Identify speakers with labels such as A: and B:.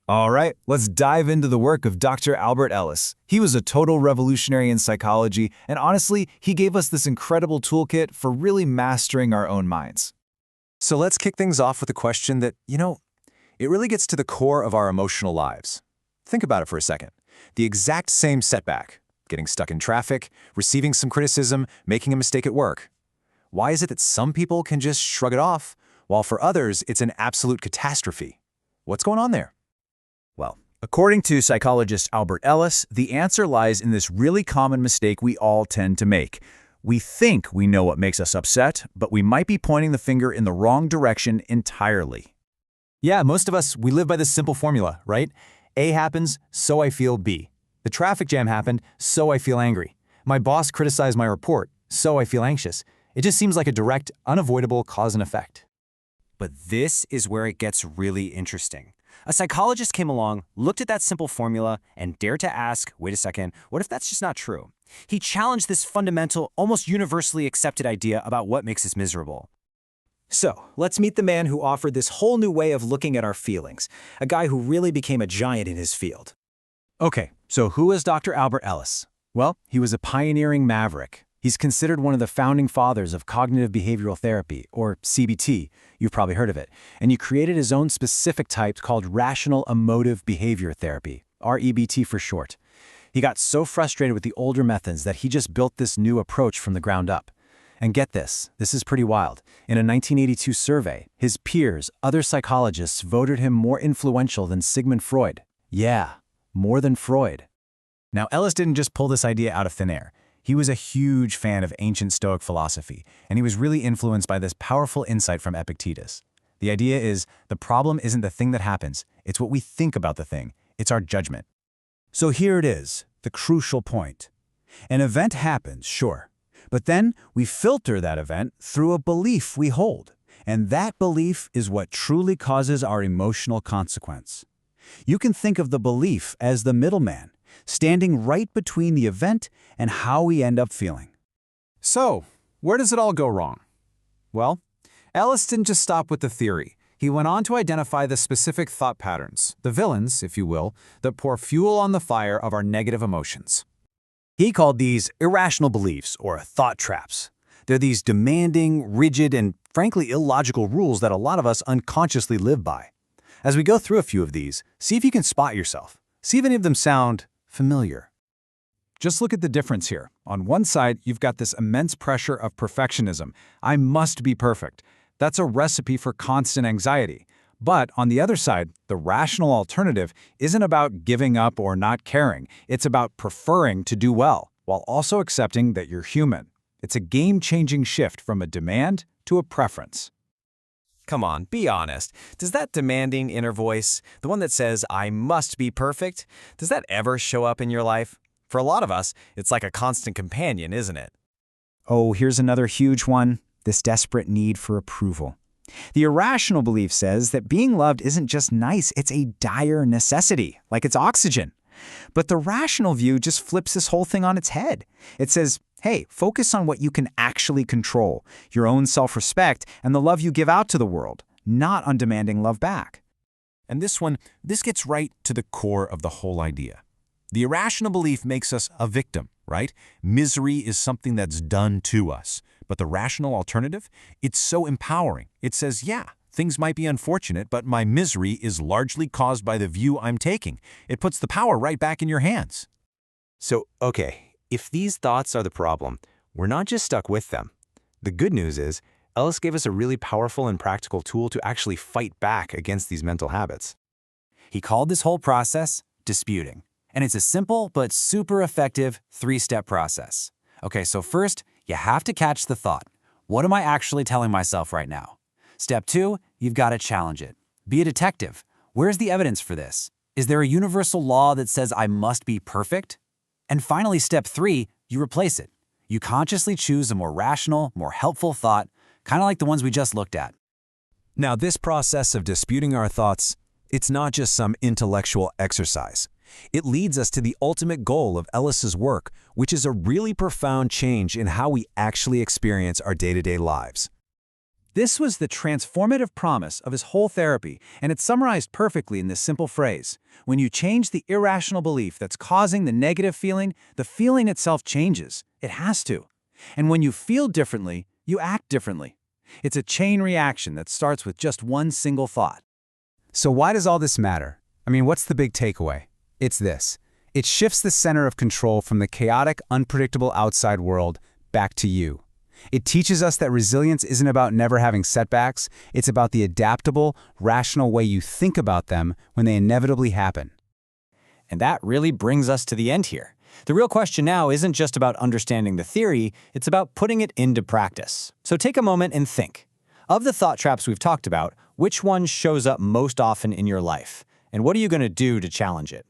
A: All right, let's dive into the work of Dr. Albert Ellis. He was a total revolutionary in psychology, and honestly, he gave us this incredible toolkit for really mastering our own minds.
B: So let's kick things off with a question that, it really gets to the core of our emotional lives. Think about it for a second. The exact same setback, getting stuck in traffic, receiving some criticism, making a mistake at work. Why is it that some people can just shrug it off, while for others it's an absolute catastrophe? What's going on there?
C: Well, according to psychologist Albert Ellis, the answer lies in this really common mistake we all tend to make. We think we know what makes us upset, but we might be pointing the finger in the wrong direction entirely.
A: Yeah, most of us, we live by this simple formula, right? A happens, so I feel B. The traffic jam happened, so I feel angry. My boss criticized my report, so I feel anxious. It just seems like a direct, unavoidable cause and effect.
D: But this is where it gets really interesting. A psychologist came along, looked at that simple formula, and dared to ask, wait a second, what if that's just not true? He challenged this fundamental, almost universally accepted idea about what makes us miserable.
E: So, let's meet the man who offered this whole new way of looking at our feelings, a guy who really became a giant in his field.
C: Okay, so who is Dr. Albert Ellis? Well, he was a pioneering maverick. He's considered one of the founding fathers of cognitive behavioral therapy, or CBT. You've probably heard of it. And he created his own specific type called Rational Emotive Behavior Therapy, REBT for short. He got so frustrated with the older methods that he just built this new approach from the ground up. And get this is pretty wild. In a 1982 survey, his peers, other psychologists, voted him more influential than Sigmund Freud. Yeah, more than Freud.
A: Now, Ellis didn't just pull this idea out of thin air. He was a huge fan of ancient Stoic philosophy, and he was really influenced by this powerful insight from Epictetus. The idea is, the problem isn't the thing that happens, it's what we think about the thing. It's our judgment.
C: So here it is, the crucial point. An event happens, sure, but then we filter that event through a belief we hold, and that belief is what truly causes our emotional consequence. You can think of the belief as the middleman, standing right between the event and how we end up feeling.
B: So, where does it all go wrong? Well, Ellis didn't just stop with the theory. He went on to identify the specific thought patterns, the villains, if you will, that pour fuel on the fire of our negative emotions.
C: He called these irrational beliefs, or thought traps. They're these demanding, rigid, and frankly illogical rules that a lot of us unconsciously live by. As we go through a few of these, see if you can spot yourself. See if any of them sound familiar.
A: Just look at the difference here. On one side, you've got this immense pressure of perfectionism. I must be perfect. That's a recipe for constant anxiety. But on the other side, the rational alternative isn't about giving up or not caring. It's about preferring to do well, while also accepting that you're human. It's a game-changing shift from a demand to a preference.
D: Come on, be honest. Does that demanding inner voice, the one that says, I must be perfect, does that ever show up in your life? For a lot of us, it's like a constant companion, isn't it?
E: Oh, here's another huge one, this desperate need for approval. The irrational belief says that being loved isn't just nice, it's a dire necessity, like it's oxygen. But the rational view just flips this whole thing on its head. It says, hey, focus on what you can actually control, your own self-respect and the love you give out to the world, not on demanding love back.
B: And this gets right to the core of the whole idea. The irrational belief makes us a victim, right? Misery is something that's done to us. But the rational alternative, it's so empowering. It says, yeah, things might be unfortunate, but my misery is largely caused by the view I'm taking. It puts the power right back in your hands.
D: So, okay, if these thoughts are the problem, we're not just stuck with them. The good news is, Ellis gave us a really powerful and practical tool to actually fight back against these mental habits. He called this whole process disputing. And it's a simple but super effective 3-step process. Okay, so first, you have to catch the thought. What am I actually telling myself right now? Step 2, you've got to challenge it. Be a detective. Where's the evidence for this? Is there a universal law that says I must be perfect? And finally, step 3, you replace it. You consciously choose a more rational, more helpful thought, kind of like the ones we just looked at.
B: Now, this process of disputing our thoughts, it's not just some intellectual exercise. It leads us to the ultimate goal of Ellis's work, which is a really profound change in how we actually experience our day-to-day lives.
A: This was the transformative promise of his whole therapy, and it's summarized perfectly in this simple phrase. When you change the irrational belief that's causing the negative feeling, the feeling itself changes. It has to. And when you feel differently, you act differently. It's a chain reaction that starts with just one single thought.
E: So why does all this matter? I mean, what's the big takeaway? It's this. It shifts the center of control from the chaotic, unpredictable outside world back to you. It teaches us that resilience isn't about never having setbacks. It's about the adaptable, rational way you think about them when they inevitably happen.
C: And that really brings us to the end here. The real question now isn't just about understanding the theory, it's about putting it into practice. So take a moment and think. Of the thought traps we've talked about, which one shows up most often in your life? And what are you going to do to challenge it?